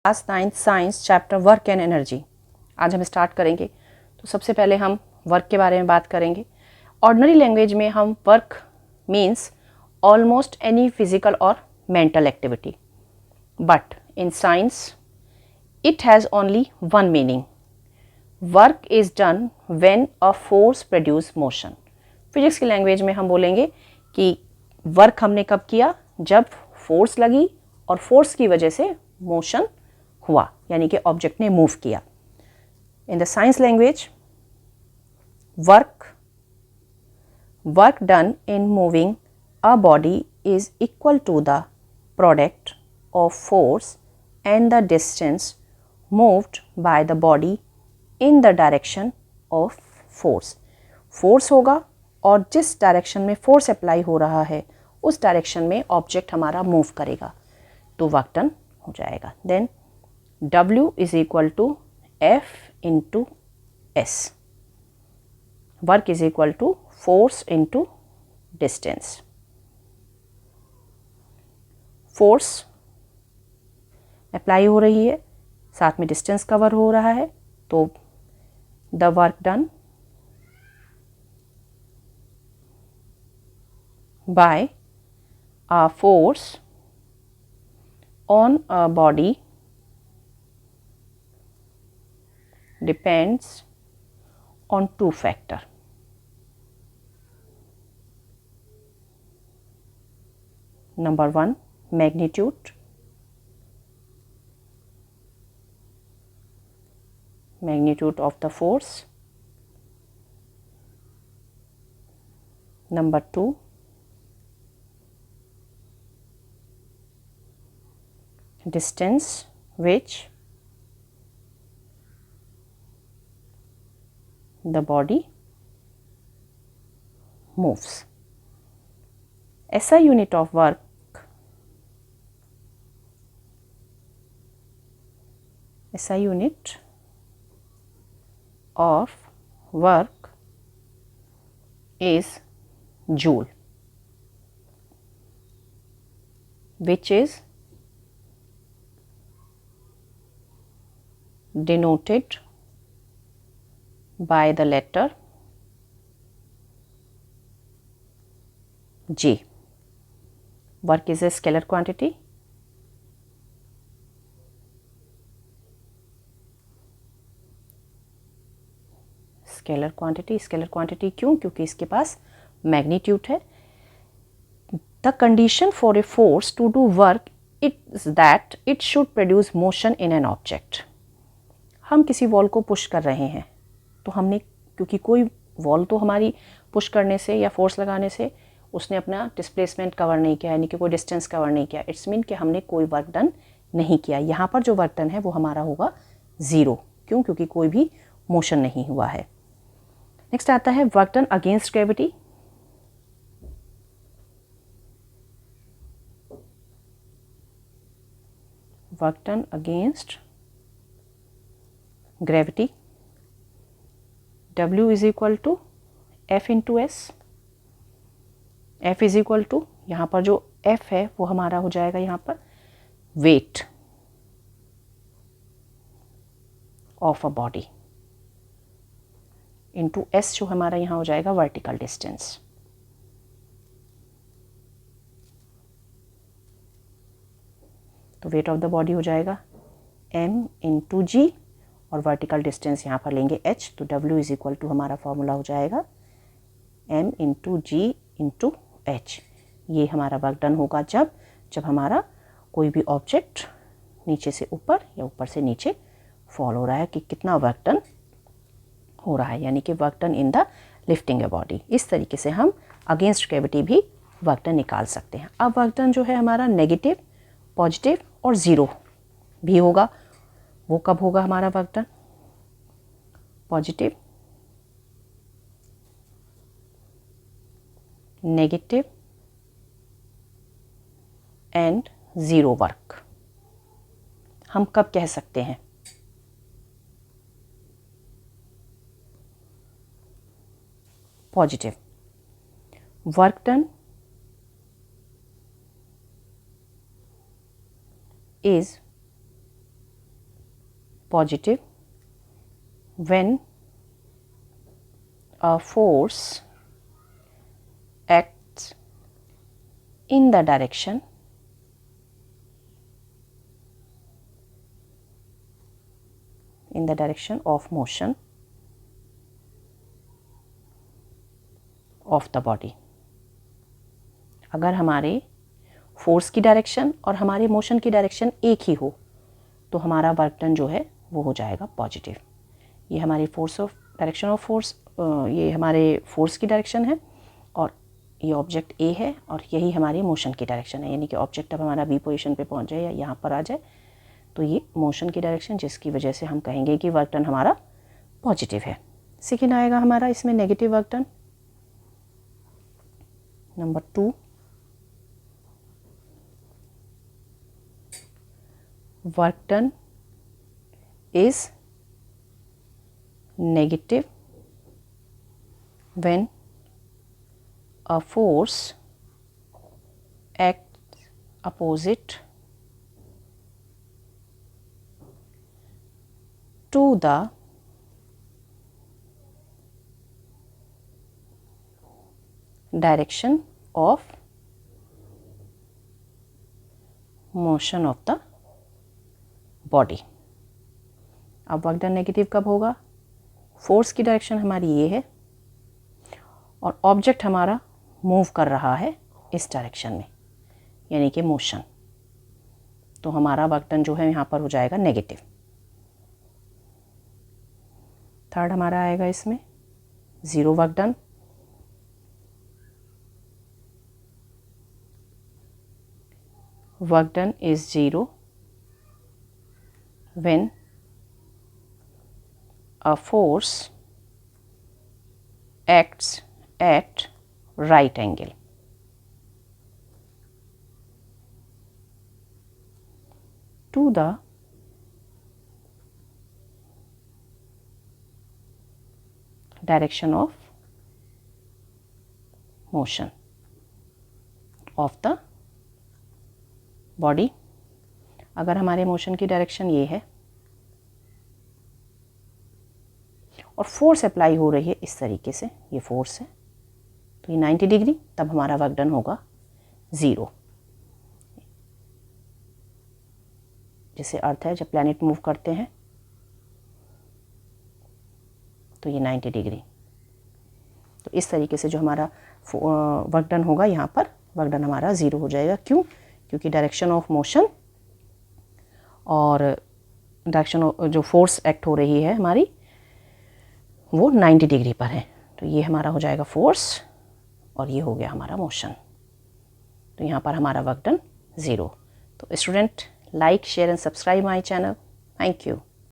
Class 9 science chapter work and energy. आज हम start करेंगे। तो सबसे पहले हम वर्क के बारे में बात करेंगे। ऑर्डिनरी लैंग्वेज में हम work means almost any physical और mental activity, but in science it has only one meaning. Work is done when a force produce motion. Physics की लैंग्वेज में हम बोलेंगे कि वर्क हमने कब किया, जब फोर्स लगी और फोर्स की वजह से मोशन हुआ, यानी कि ऑब्जेक्ट ने मूव किया। In the science language, work done in moving a body is equal to the product of force and the distance moved by the body in the direction of force. Force होगा और जिस direction में force apply हो रहा है उस direction में object हमारा मूव करेगा, तो वर्क डन हो जाएगा। Then W is equal to F into S। Work is equal to force into distance. Force apply हो रही है, साथ में डिस्टेंस कवर हो रहा है, तो the work done by a force on a body depends on two factors. Number one, magnitude. Magnitude of the force. Number two, distance which the body moves. SI unit of work SI unit of work is joule, which is denoted by the letter J. Work is a scalar quantity. Scalar quantity क्यों? क्योंकि इसके पास magnitude है। The condition for a force to do work is that it should produce motion in an object. हम किसी wall को push कर रहे हैं, तो हमने, क्योंकि कोई वॉल तो हमारी पुश करने से या फोर्स लगाने से उसने अपना डिस्प्लेसमेंट कवर नहीं किया, यानी कि कोई डिस्टेंस कवर नहीं किया, इट्स मीन कि हमने कोई वर्क डन नहीं किया। यहाँ पर जो वर्क डन है वो हमारा होगा ज़ीरो। क्यों? क्योंकि कोई भी मोशन नहीं हुआ है। नेक्स्ट आता है work done against gravity. Work done against gravity, W is equal to F into S। F is equal to, यहाँ पर जो F है वो हमारा हो जाएगा यहाँ पर weight of a body into S जो हमारा यहाँ हो जाएगा वर्टिकल डिस्टेंस। तो वेट ऑफ द बॉडी हो जाएगा M इंटू G और वर्टिकल डिस्टेंस यहाँ पर लेंगे H, तो W इज इक्वल टू हमारा फॉर्मूला हो जाएगा M into G into H। ये हमारा वर्क डन होगा जब हमारा कोई भी ऑब्जेक्ट नीचे से ऊपर या ऊपर से नीचे फॉल हो रहा है, कि कितना वर्क डन हो रहा है, यानी कि work done in the lifting a body. इस तरीके से हम अगेंस्ट ग्रेविटी भी वर्क डन निकाल सकते हैं। अब वर्क डन जो है हमारा नेगेटिव, पॉजिटिव और ज़ीरो भी होगा। वो कब होगा हमारा work done? Positive, negative and zero work. हम कब कह सकते हैं? Positive. Work done is positive when a force acts in the direction of motion of the body। अगर हमारे फोर्स की डायरेक्शन और हमारे मोशन की डायरेक्शन एक ही हो तो हमारा वर्क डन जो है वो हो जाएगा पॉजिटिव। ये हमारी डायरेक्शन ऑफ फोर्स, ये हमारे फोर्स की डायरेक्शन है और ये ऑब्जेक्ट ए है और यही हमारी मोशन की डायरेक्शन है। यानी कि ऑब्जेक्ट अब हमारा बी पोजीशन पे पहुंच जाए या यहाँ पर आ जाए तो ये मोशन की डायरेक्शन, जिसकी वजह से हम कहेंगे कि वर्क डन हमारा पॉजिटिव है। सेकेंड आएगा हमारा इसमें negative work done. Number 2, work done is negative when a force acts opposite to the direction of motion of the body. अब वर्क डन नेगेटिव कब होगा? फोर्स की डायरेक्शन हमारी ये है और ऑब्जेक्ट हमारा मूव कर रहा है इस डायरेक्शन में, यानी कि मोशन। तो हमारा वर्क डन जो है यहाँ पर हो जाएगा नेगेटिव। थर्ड हमारा आएगा इसमें zero work done. Work done is zero when a force acts at right angle to the direction of motion of the body। अगर हमारे मोशन की डायरेक्शन ये है और फोर्स अप्लाई हो रही है इस तरीके से, ये फोर्स है तो ये 90 डिग्री, तब हमारा वर्क डन होगा ज़ीरो। जैसे अर्थ है जब प्लैनेट मूव करते हैं तो ये 90 डिग्री। तो इस तरीके से जो हमारा वर्क डन होगा यहाँ पर वर्क डन हमारा ज़ीरो हो जाएगा। क्यों? क्योंकि डायरेक्शन ऑफ मोशन और डायरेक्शन जो फोर्स एक्ट हो रही है हमारी वो 90 डिग्री पर है। तो ये हमारा हो जाएगा फोर्स और ये हो गया हमारा मोशन। तो यहाँ पर हमारा वर्क डन ज़ीरो। तो student, like, share and subscribe my channel. Thank you.